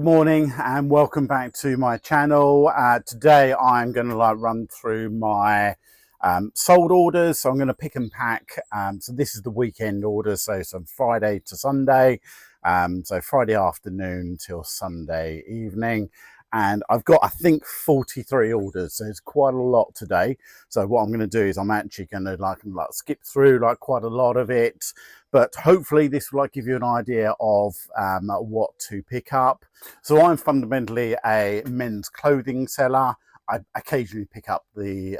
Good morning and welcome back to my channel. Today I'm going to run through my sold orders. So I'm going to pick and pack. So this is the weekend orders, so from Friday to Sunday. So Friday afternoon till Sunday evening. And I've got, I think, 43 orders, so it's quite a lot today. So what I'm going to do is I'm actually going to skip through quite a lot of it, but hopefully this will give you an idea of what to pick up. So I'm fundamentally a men's clothing seller. I occasionally pick up the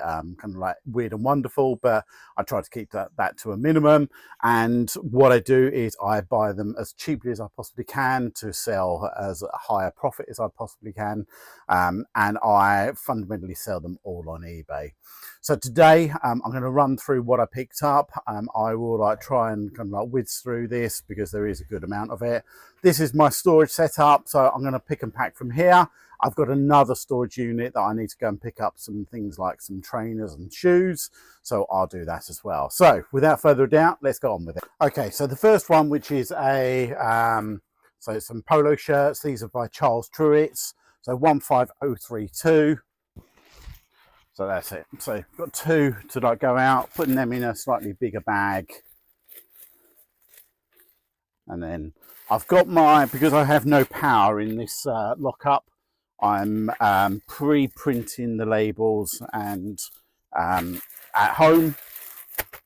weird and wonderful, but I try to keep that to a minimum. And what I do is I buy them as cheaply as I possibly can to sell as a higher profit as I possibly can. And I fundamentally sell them all on eBay. So today I'm going to run through what I picked up. I will try and whiz through this because there is a good amount of it. This is my storage setup, so I'm going to pick and pack from here. I've got another storage unit that I need to go and pick up some things like some trainers and shoes, so I'll do that as well. So without further ado, let's go on with it. Okay, so the first one, which is so some polo shirts. These are by Charles Truitt's, so 15032. So that's it. So I've got two to go out, putting them in a slightly bigger bag. And then I've got because I have no power in this lockup, I'm pre-printing the labels and at home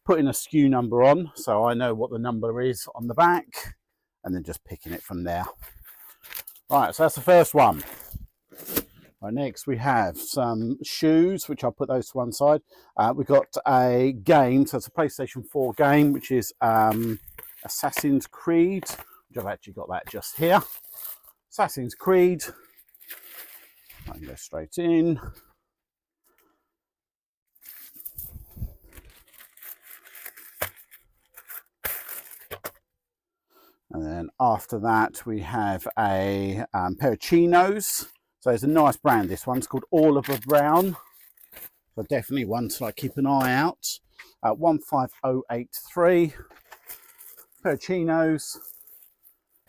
putting a SKU number on so I know what the number is on the back and then just picking it from there. Right, so that's the first one. Right, next we have some shoes, which I'll put those to one side. We've got a game, so it's a PlayStation 4 game, which is Assassin's Creed, which I've actually got that just here. Assassin's Creed. I can go straight in. And then after that, we have a pair of chinos. So it's a nice brand. This one's called Oliver Brown. So definitely one to keep an eye out. 15083. Pair of chinos.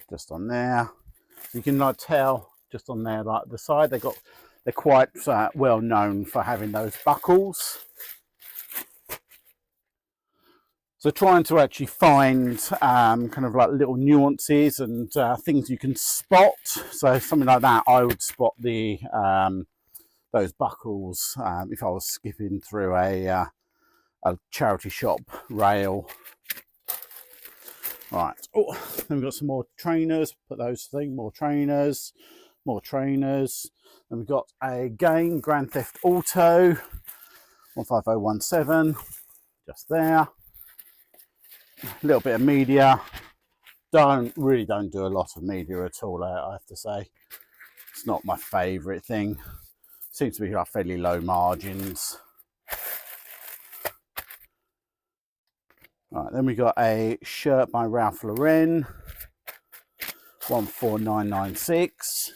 Just on there. You can tell just on there, the side, they're quite well known for having those buckles. So trying to actually find little nuances and things you can spot. So something like that, I would spot the those buckles if I was skipping through a charity shop rail. Right. Oh, then we've got some more trainers. Put those things. More trainers. And we've got a game, Grand Theft Auto 15017. Just there. A little bit of media. Don't do a lot of media at all, I have to say. It's not my favourite thing. Seems to be fairly low margins. Right, then we got a shirt by Ralph Lauren, 14996.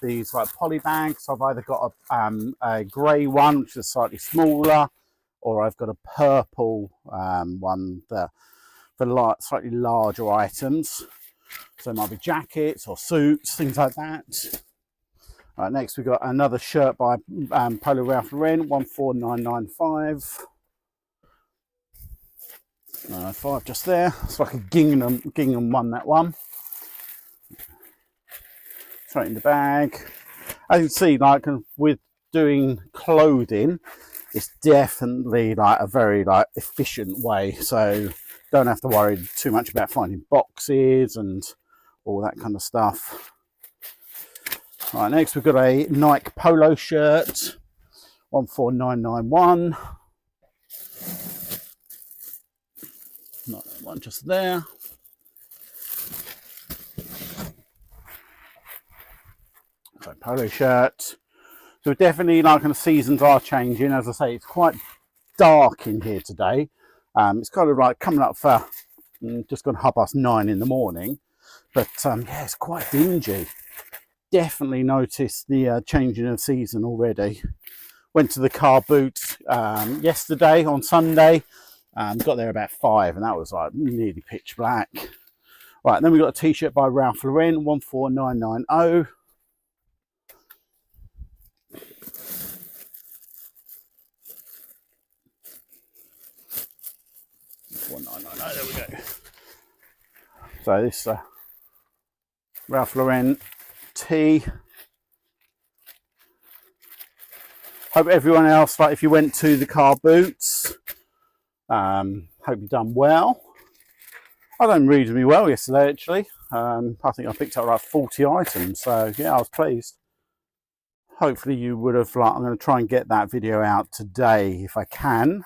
These poly bags. I've either got a grey one, which is slightly smaller, or I've got a purple one for slightly larger items. So it might be jackets or suits, things like that. Right, next we've got another shirt by Polo Ralph Lauren, 14995. 905 just there. It's like a gingham one, that one. Straight in the bag. As you can see, with doing clothing, it's definitely a very efficient way. So don't have to worry too much about finding boxes and all that kind of stuff. Right, next we've got a Nike polo shirt, 14991. Not that one just there. So polo shirt. So definitely the seasons are changing. As I say, it's quite dark in here today. It's coming up for just gone 9:30 in the morning. But yeah, it's quite dingy. Definitely noticed the changing of season already. Went to the car boot yesterday on Sunday. Got there about 5 and that was like nearly pitch black. Right, then we got a t-shirt by Ralph Lauren, 14990. 1990, there we go. So this Ralph Lauren tee. Hope everyone else, like if you went to the car boots, hope you've done well. I done reasonably well yesterday actually. I think I picked up like 40 items, so yeah, I was pleased. Hopefully you would have, like, I'm going to try and get that video out today if I can.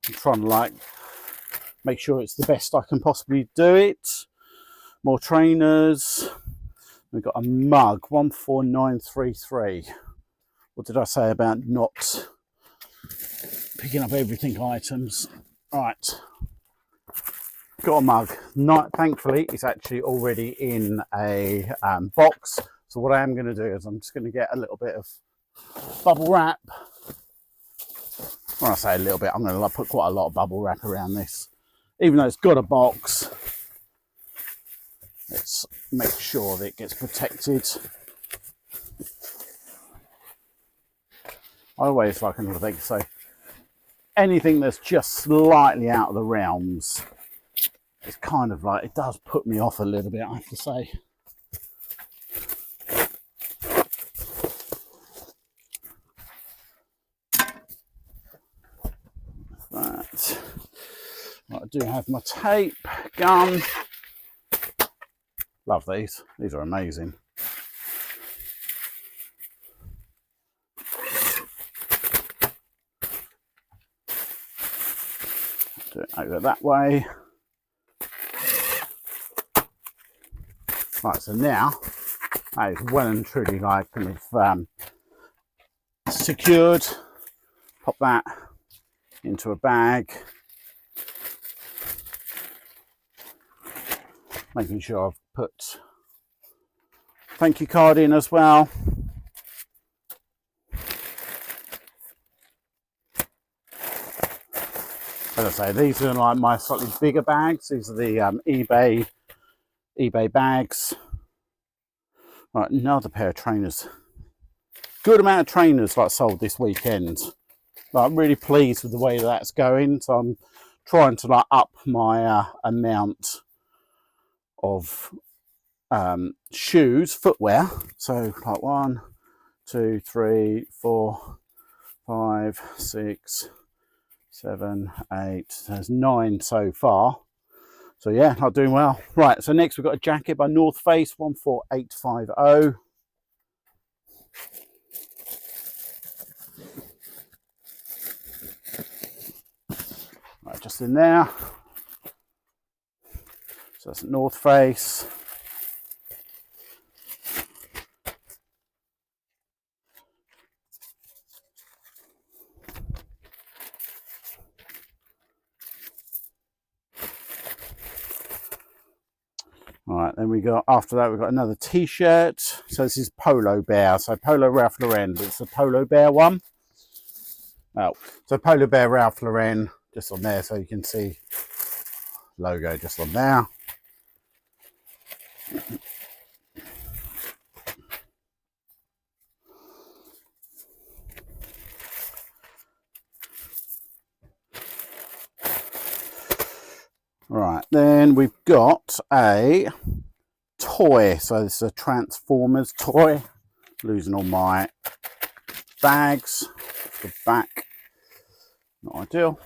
I'm trying to like make sure it's the best I can possibly do it. More trainers. We've got a mug, 14933. What did I say about not picking up everything items? Right, got a mug. Thankfully, it's actually already in a box. So what I am going to do is I'm just going to get a little bit of bubble wrap. When I say a little bit, I'm going to put quite a lot of bubble wrap around this. Even though it's got a box, let's make sure that it gets protected. I always like another thing, so anything that's just slightly out of the realms, it's kind of like, it does put me off a little bit, I have to say. Right. I do have my tape gun. Love these. These are amazing. Do it over that way. Right, so now that is well and truly like kind of secured. Pop that into a bag. Making sure I've put thank you card in as well. As I say, these are like my slightly bigger bags. These are the eBay bags. Right, another pair of trainers. Good amount of trainers like sold this weekend. Like, I'm really pleased with the way that's going. So I'm trying to like up my amount of shoes, footwear. So like 1, 2, 3, 4, 5, 6, 7, 8. There's 9 so far. So yeah, not doing well. Right, so next we've got a jacket by North Face, 14850. Right, just in there. So that's North Face. All right, then we got, after that, we've got another t-shirt. So this is Polo Bear. So Polo Ralph Lauren, but it's a Polo Bear one. Oh, so Polo Bear Ralph Lauren, just on there, so you can see logo just on there. Right, then we've got a toy. So this is a Transformers toy. Losing all my bags. The back, not ideal.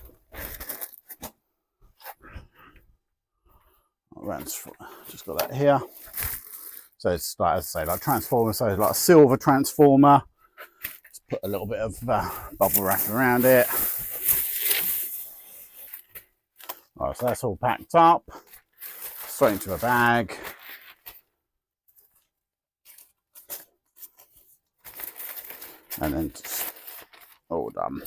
Just got that here. So it's like, as I say, like Transformer. So it's like a silver Transformer. Just put a little bit of bubble wrap around it. All right, so that's all packed up, straight into a bag. And then just all done.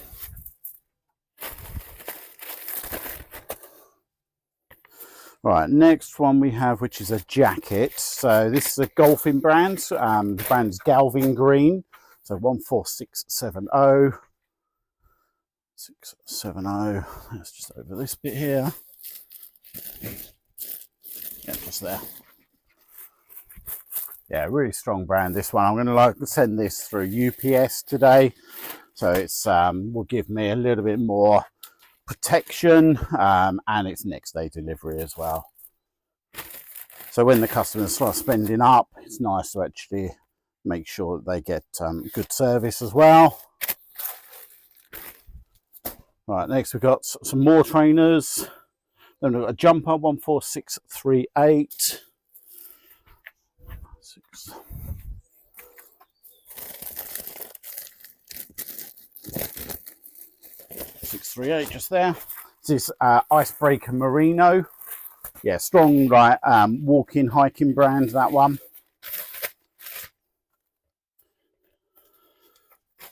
Right, next one we have, which is a jacket. So this is a golfing brand. The brand's Galvin Green. So 14670. 670. That's just over this bit here. Yeah, just there. Yeah, really strong brand, this one. I'm going to like send this through UPS today, so it's will give me a little bit more protection, and it's next day delivery as well. So when the customers start spending up, it's nice to actually make sure that they get good service as well. Right, next we've got some more trainers. Then we've got a jumper, 14638. 638 just there. This is Icebreaker Merino. Yeah, strong, like walking, hiking brand, that one.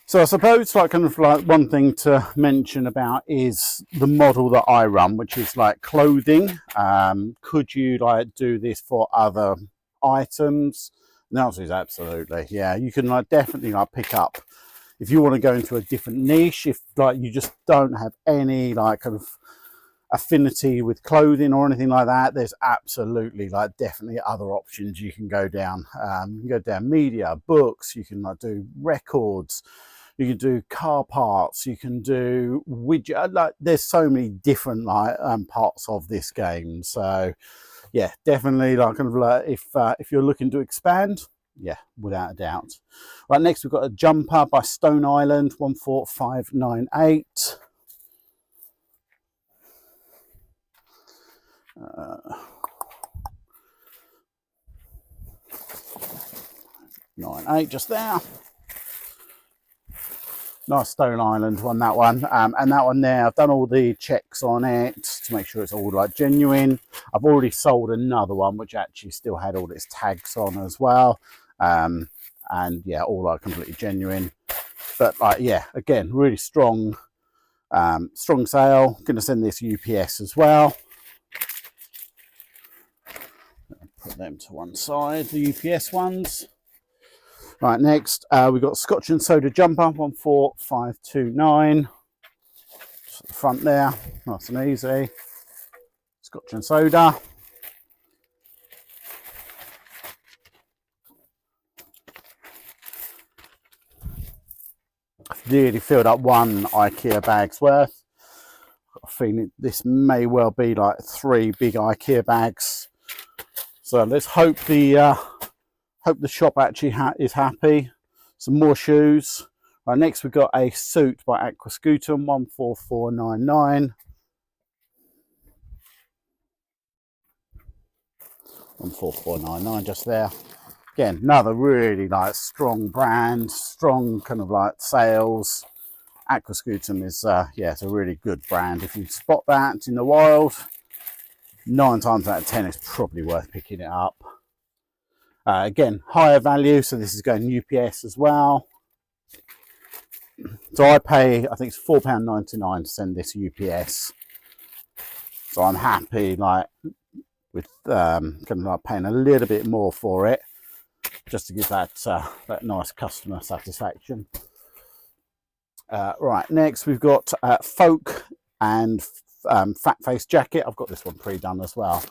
So I suppose like kind of like one thing to mention about is the model that I run, which is like clothing. Could you like do this for other items? The answer is absolutely. Yeah, you can like definitely like pick up if you want to go into a different niche, if like you just don't have any like kind of affinity with clothing or anything like that, there's absolutely like definitely other options you can go down. You can go down media, books, you can like do records, you can do car parts, you can do widget, like there's so many different like parts of this game. So yeah, definitely like kind of like if you're looking to expand, yeah, without a doubt. Right, next we've got a jumper by Stone Island, 14598. 98 just there. Nice Stone Island one, that one. And that one there, I've done all the checks on it to make sure it's all like genuine. I've already sold another one which actually still had all its tags on as well. And yeah, all like completely genuine. But like, yeah, again, really strong, strong sale. Going to send this UPS as well. Put them to one side, the UPS ones. Right, next we've got Scotch and Soda jumper, 14529. Just at the front there, nice and easy. Scotch and Soda. I've nearly filled up one IKEA bag's worth. I've got a feeling this may well be like 3 big IKEA bags. So let's hope the shop actually is happy. Some more shoes. Right, next we've got a suit by Aquascutum, 14499. 14499 just there. Again, another really like strong brand, strong kind of like sales. Aquascutum is yeah, it's a really good brand. If you spot that in the wild, 9 times out of 10 it's probably worth picking it up. Again, higher value, so this is going UPS as well. So I pay, I think it's £4.99 to send this UPS. So I'm happy like with kind of like paying a little bit more for it, just to give that that nice customer satisfaction. Right, next we've got Folk and Fat Face Jacket. I've got this one pre-done as well.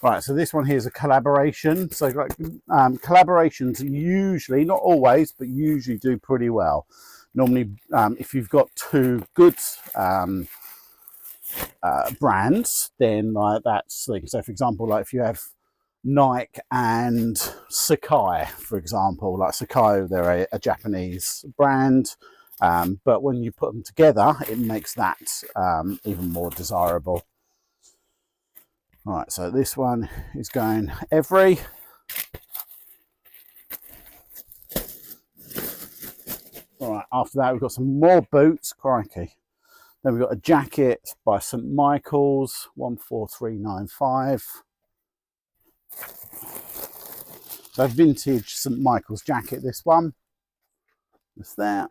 Right, so this one here is a collaboration. So like collaborations usually, not always, but usually do pretty well. Normally, if you've got 2 good brands, then like that's like, so for example, like if you have Nike and Sakai, for example, like Sakai, they're a Japanese brand, but when you put them together, it makes that even more desirable. All right, so this one is going every. All right, after that, we've got some more boots, crikey. Then we've got a jacket by St. Michael's, 14395. So vintage St. Michael's jacket, this one. Just there.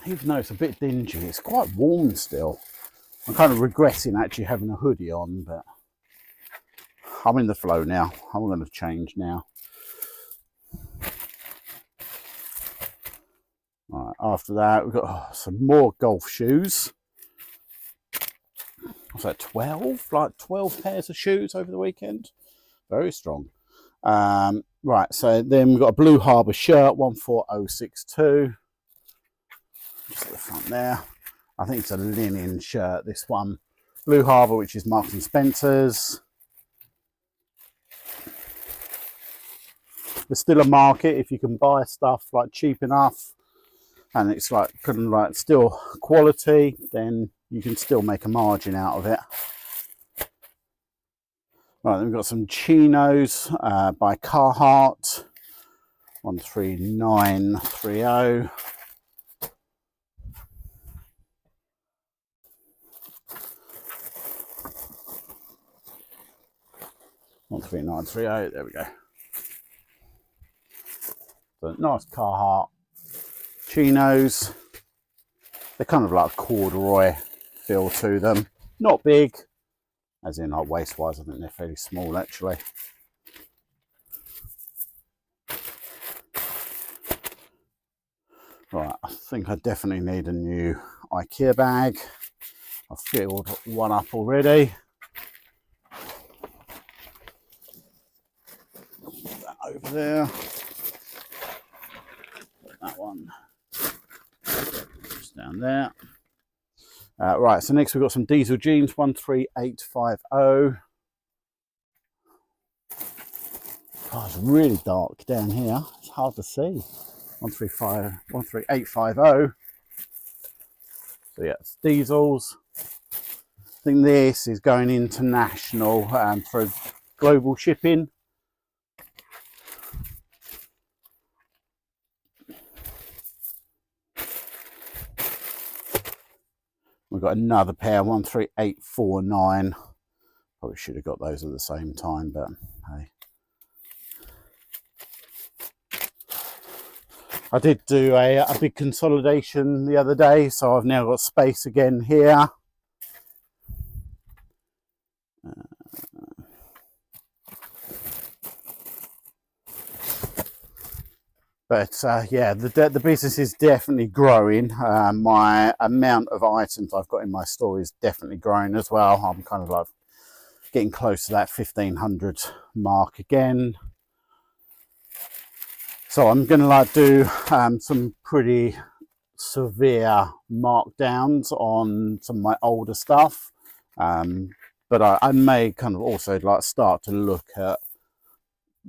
Even though it's a bit dingy, it's quite warm still. I'm kind of regretting actually having a hoodie on, but I'm in the flow now. I'm going to change now. after that, we've got some more golf shoes. What's that, 12? Like 12 pairs of shoes over the weekend. Very strong. Right, so then we've got a Blue Harbour shirt, 14062. Just at the front there. I think it's a linen shirt, this one. Blue Harbour, which is Marks and Spencer's. There's still a market if you can buy stuff like cheap enough and it's like kind of like still quality, then you can still make a margin out of it. Right, then we've got some chinos by Carhartt, 13930. There we go. So nice Carhartt chinos. They're kind of like a corduroy feel to them. Not big, as in like waist wise, I think they're fairly small actually. Right, I think I definitely need a new IKEA bag. I've filled one up already. Put that over there. That one just down there. Right, so next we've got some diesel jeans, 13850. Oh, it's really dark down here. It's hard to see. 13850. So yeah, it's diesels. I think this is going international for global shipping. We've got another pair, 13849. Probably should have got those at the same time, but hey. I did do a big consolidation the other day, so I've now got space again here. But yeah, the business is definitely growing. My amount of items I've got in my store is definitely growing as well. I'm kind of like getting close to that 1500 mark again. So I'm going to like do some pretty severe markdowns on some of my older stuff. But I may kind of also like start to look at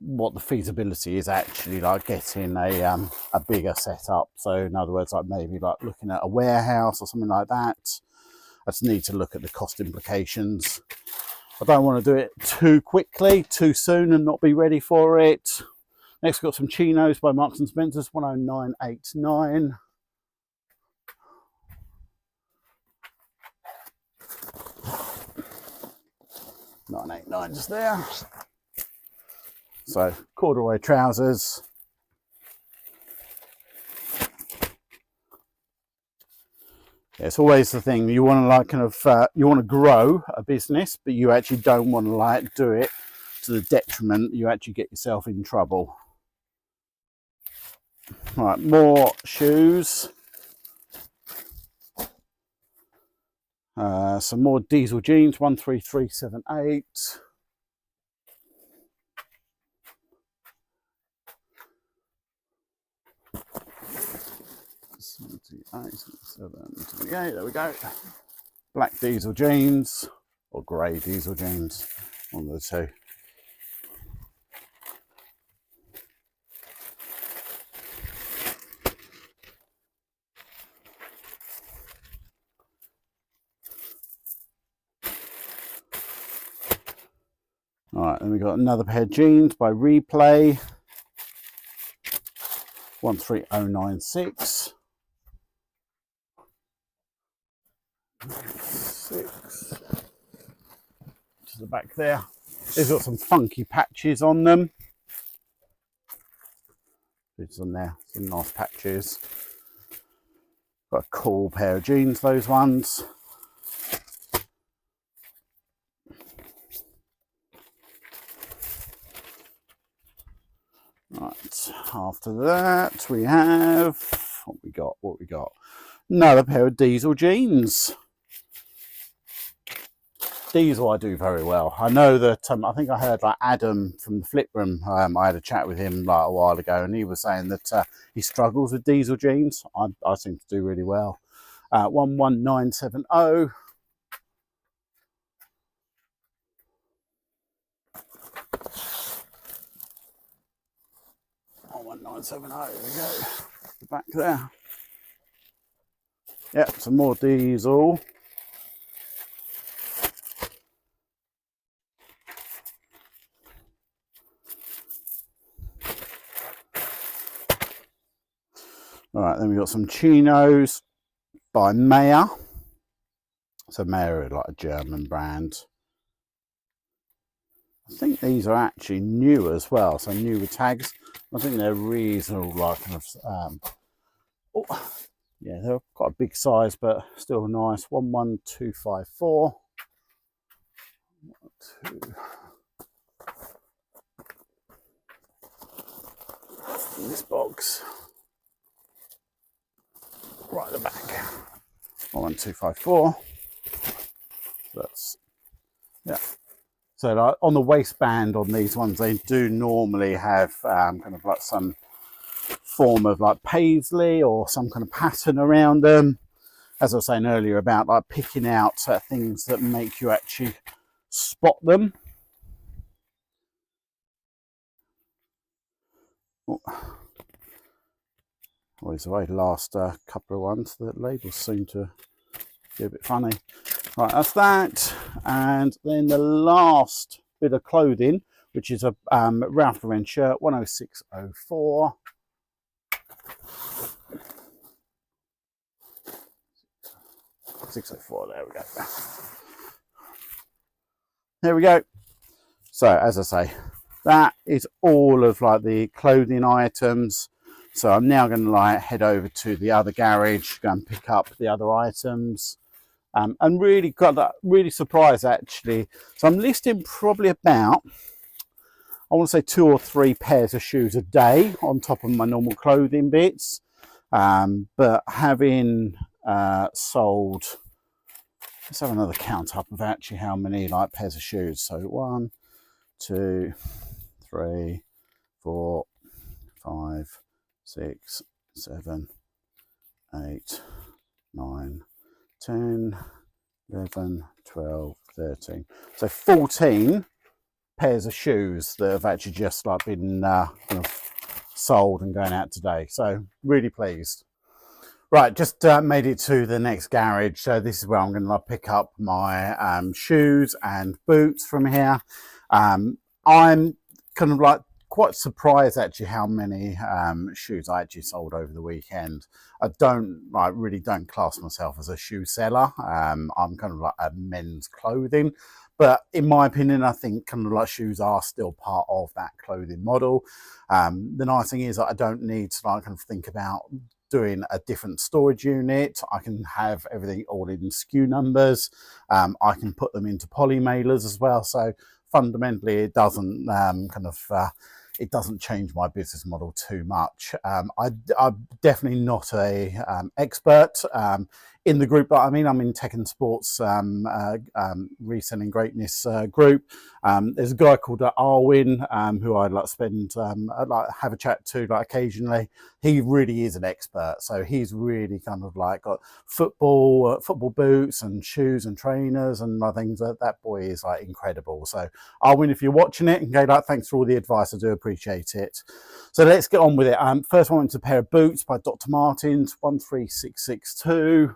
what the feasibility is actually like getting a bigger setup. So in other words, like maybe like looking at a warehouse or something like that. I just need to look at the cost implications. I don't want to do it too quickly, too soon and not be ready for it. Next, we've got some chinos by Marks and Spencer's, 10989. $989 just there. So corduroy trousers. Yeah, it's always the thing, you want to like kind of you want to grow a business, but you actually don't want to like do it to the detriment. You actually get yourself in trouble. Right, more shoes. Some more diesel jeans, 13378. 78, there we go. Black diesel jeans, or grey diesel jeans, one of the two. Alright, then we got another pair of jeans by Replay, 13096. 6 to the back there. They've got some funky patches on them. It's on there, some nice patches. Got a cool pair of jeans, those ones. Right, after that we have, what we got? What we got? Another pair of Diesel jeans. Diesel I do very well. I know that I think I heard like Adam from the Flip Room. I had a chat with him like a while ago, and he was saying that he struggles with Diesel jeans. I seem to do really well. 11970. 11970. There we go. The back there. Yep, some more Diesel. All right, then we've got some chinos by Mayer. So Mayer is like a German brand. I think these are actually new as well, so new with tags. I think they're reasonable, like kind of, yeah, they're quite a big size, but still nice. 11254. This box. Right at the back. 11254. That's, yeah. So like on the waistband on these ones, they do normally have kind of like some form of like paisley or some kind of pattern around them. As I was saying earlier about like picking out things that make you actually spot them. Always the way the last couple of ones, the labels seem to be a bit funny. Right, that's that. And then the last bit of clothing, which is a Ralph Lauren shirt, 10604. 604, there we go. There we go. So as I say, that is all of like the clothing items. So I'm now going to like head over to the other garage, go and pick up the other items. And really got that, really surprised actually. So I'm listing probably about, I want to say 2 or 3 pairs of shoes a day on top of my normal clothing bits. But having sold, let's have another count up of actually how many like pairs of shoes. So 1, 2, 3, 4, 5, 6, 7, 8, 9, 10, 11, 12, 13. So 14 pairs of shoes that have actually just like been kind of sold and going out today. So really pleased. Right, just made it to the next garage. So this is where I'm going to pick up my shoes and boots from here. I'm kind of like quite surprised actually how many shoes I actually sold over the weekend. I really don't class myself as a shoe seller. I'm kind of like a men's clothing. But in my opinion, I think kind of like shoes are still part of that clothing model. The nice thing is that I don't need to like kind of think about doing a different storage unit. I can have everything all in SKU numbers. I can put them into poly mailers as well. So fundamentally, it doesn't it doesn't change my business model too much. I'm definitely not a expert in the group that I'm in Tech and Sports Reselling Greatness group. There's a guy called Arwin who I'd like spend I'd like have a chat to like occasionally. He really is an expert, so he's really kind of like got football boots and shoes and trainers and things. That boy is like incredible. So Arwin, if you're watching it, and go like, thanks for all the advice. I do appreciate it. So let's get on with it. First one is a pair of boots by Dr. Martens, 13662.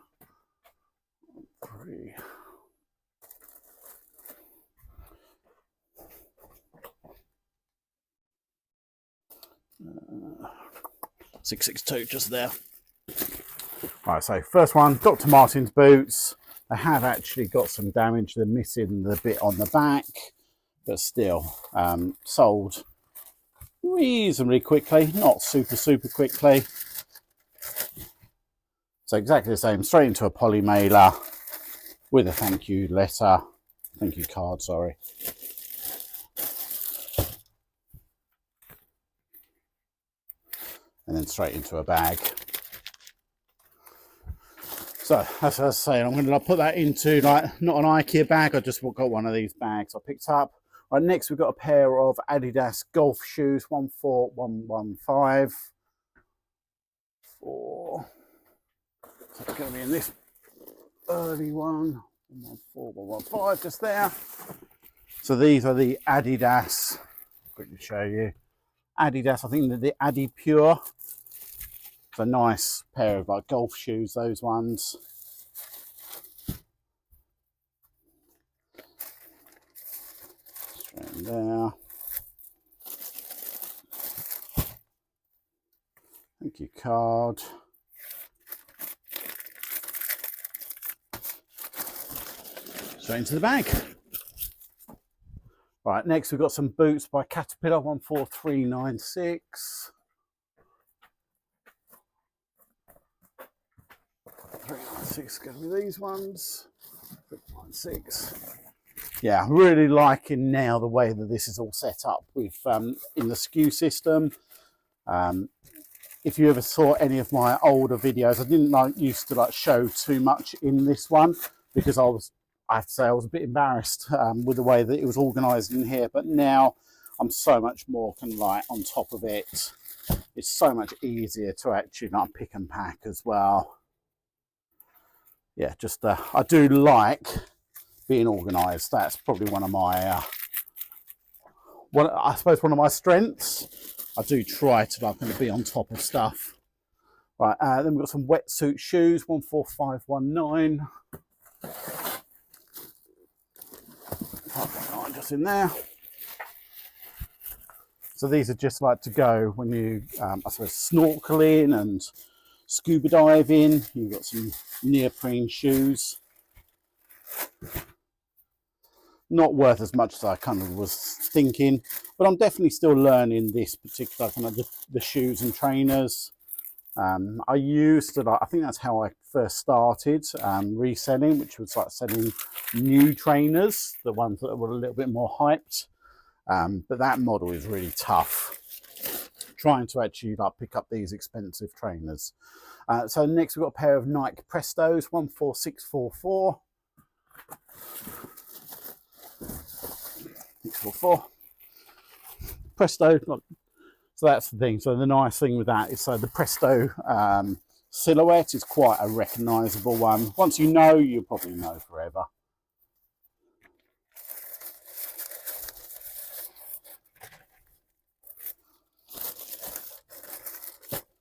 662 just there. Right, so first one, Dr. Martens boots. They have actually got some damage. They're missing the bit on the back, but still sold reasonably quickly, not super quickly. So exactly the same, straight into a poly mailer with a thank you card, sorry. And then straight into a bag. So as I was saying, I'm going to put that into like not an IKEA bag. I just got one of these bags I picked up. Right, next we've got a pair of Adidas golf shoes, 14115. So it's going to be in this early one, 14115, just there. So these are the Adidas. Quickly show you. Adidas, I think they're the Adi Pure. It's a nice pair of like golf shoes, those ones. Straight in there. Thank you card. Straight into the bag. Right, next we've got some boots by Caterpillar, 14396. 396 going to be these ones. 396. Yeah, I'm really liking now the way that this is all set up with in the SKU system. If you ever saw any of my older videos, I didn't used to show too much in this one because I have to say I was a bit embarrassed with the way that it was organised in here. But now I'm so much more kind of on top of it. It's so much easier to actually pick and pack as well. Yeah, just I do like being organised. That's probably one of my I suppose one of my strengths. I do try to kind of be on top of stuff. Right, then we've got some wetsuit shoes, 14519. 519 just in there. So these are just to go when you, I suppose, snorkeling and scuba diving. You've got some neoprene shoes. Not worth as much as I kind of was thinking, but I'm definitely still learning this particular kind of the shoes and trainers. I used to I think that's how I first started reselling, which was selling new trainers, the ones that were a little bit more hyped. But that model is really tough, trying to actually pick up these expensive trainers. So next we've got a pair of Nike Prestos, 14644. 644 Presto. So that's the thing. So the nice thing with that is the Presto silhouette is quite a recognisable one. Once you know, you'll probably know forever.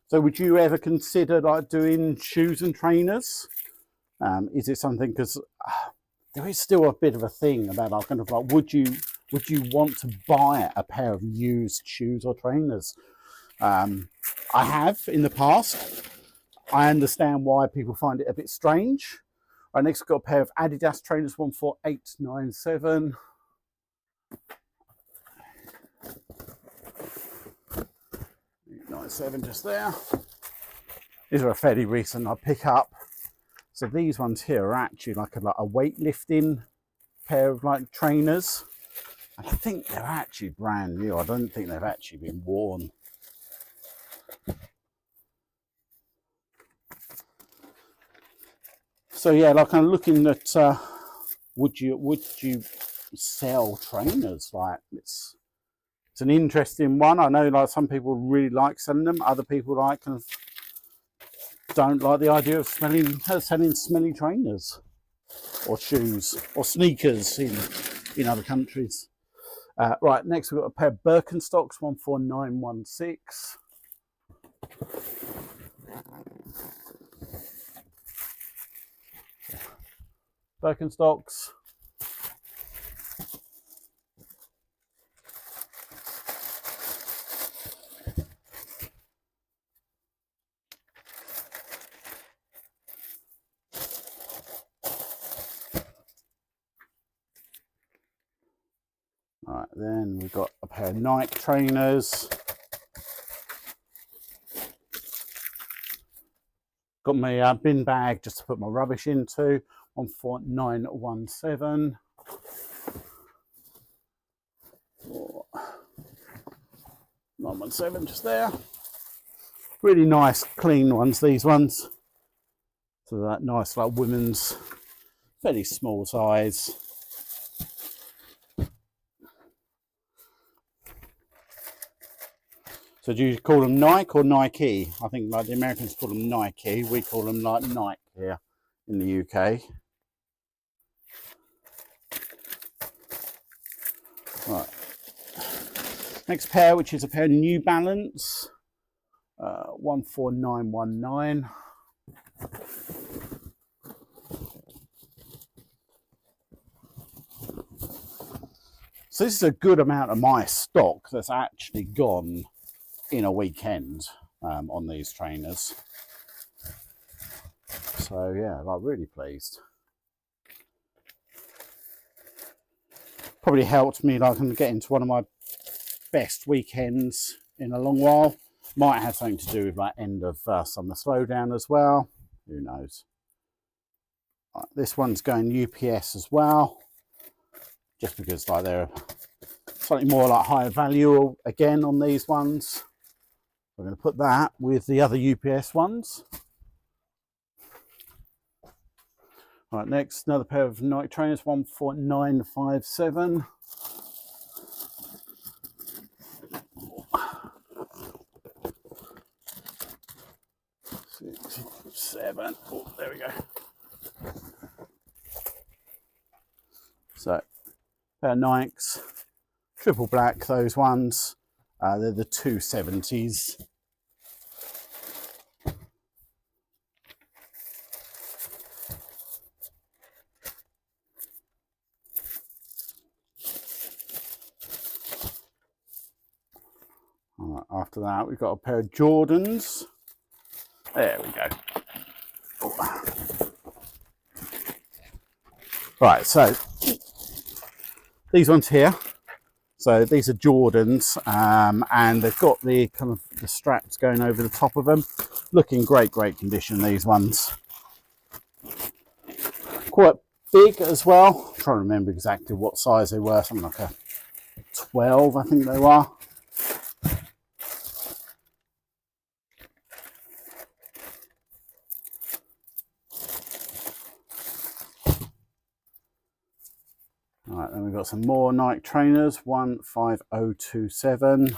So would you ever consider doing shoes and trainers? Is it something, because there is still a bit of a thing about kind of would you want to buy a pair of used shoes or trainers? I have in the past. I understand why people find it a bit strange. Right, next we've got a pair of Adidas trainers, 14897. 897 just there. These are a fairly recent I pick up. So these ones here are actually a weightlifting pair of trainers. And I think they're actually brand new. I don't think they've actually been worn. So yeah, I'm looking at would you sell trainers? It's an interesting one. I know some people really like selling them. Other people don't like the idea of selling smelly trainers or shoes or sneakers in other countries. Right, next we've got a pair of Birkenstocks, 14916. Birkenstocks. Right, then we've got a pair of Nike trainers. Got my bin bag just to put my rubbish into, 14917. 917 just there. Really nice, clean ones, these ones. So that nice like women's, fairly small size. So do you call them Nike or Nike? I think like the Americans call them Nike. We call them like Nike here in the UK. Right. Next pair, which is a pair of New Balance, 14919. So this is a good amount of my stock that's actually gone in a weekend on these trainers. So yeah, like really pleased. Probably helped me like I'm getting to one of my best weekends in a long while. Might have something to do with like end of summer slowdown as well. Who knows? Right, this one's going UPS as well, just because like they're slightly more like higher value again on these ones. We're going to put that with the other UPS ones. Right, next, another pair of Nike trainers, 14957. Six, seven. Oh, there we go. So, pair of Nikes, triple black, those ones. They're the 270s. Right, after that, we've got a pair of Jordans. There we go. Oh. Right, so these ones here. So these are Jordans, and they've got the kind of the straps going over the top of them. Looking great condition, these ones. Quite big as well. I'm trying to remember exactly what size they were. Something like a 12, I think they were. All right, then we've got some more Nike trainers, 15027.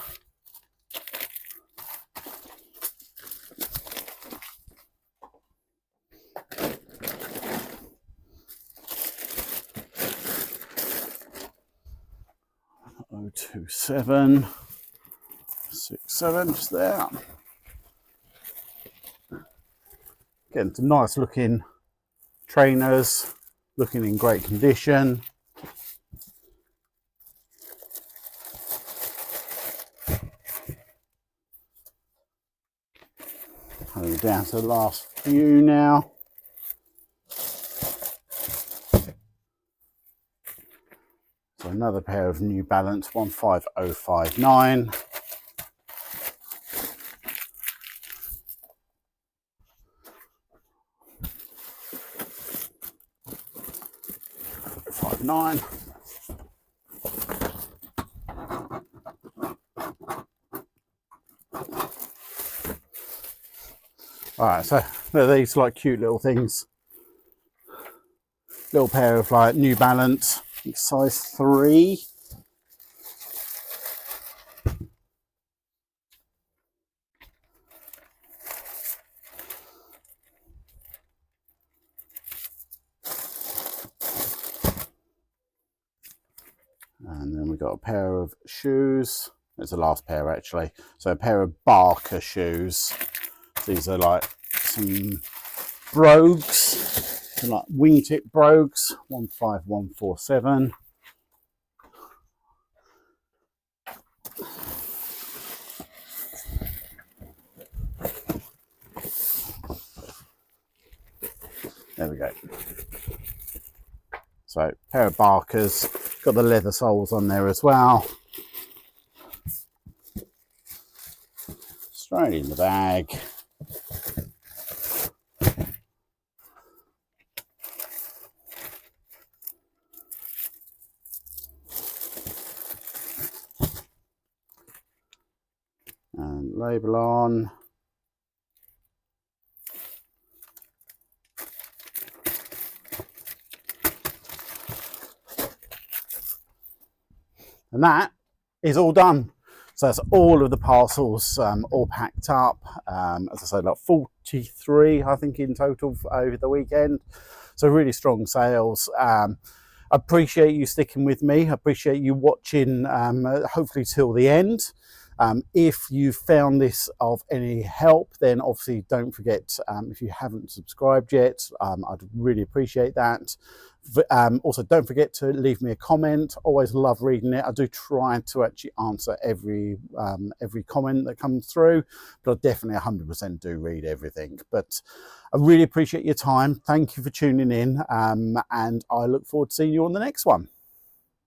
Oh, 27, 67, just there. Again, some nice looking trainers, looking in great condition. Coming down to the last few now. So another pair of New Balance, 15059. Nine. All right, so they're these like cute little things. Little pair of like New Balance, size 3. And then we've got a pair of shoes. It's the last pair actually. So a pair of Barker shoes. These are like some brogues, like wingtip brogues, 15147. There we go. So pair of Barkers, got the leather soles on there as well. Straight in the bag. And label on. And that is all done. So that's all of the parcels all packed up. As I said, like 43, I think, in total over the weekend. So really strong sales. I appreciate you sticking with me. I appreciate you watching, hopefully till the end. If you found this of any help, then obviously don't forget, if you haven't subscribed yet, I'd really appreciate that. Also, don't forget to leave me a comment. Always love reading it. I do try to actually answer every comment that comes through, but I definitely 100% do read everything. But I really appreciate your time. Thank you for tuning in, and I look forward to seeing you on the next one.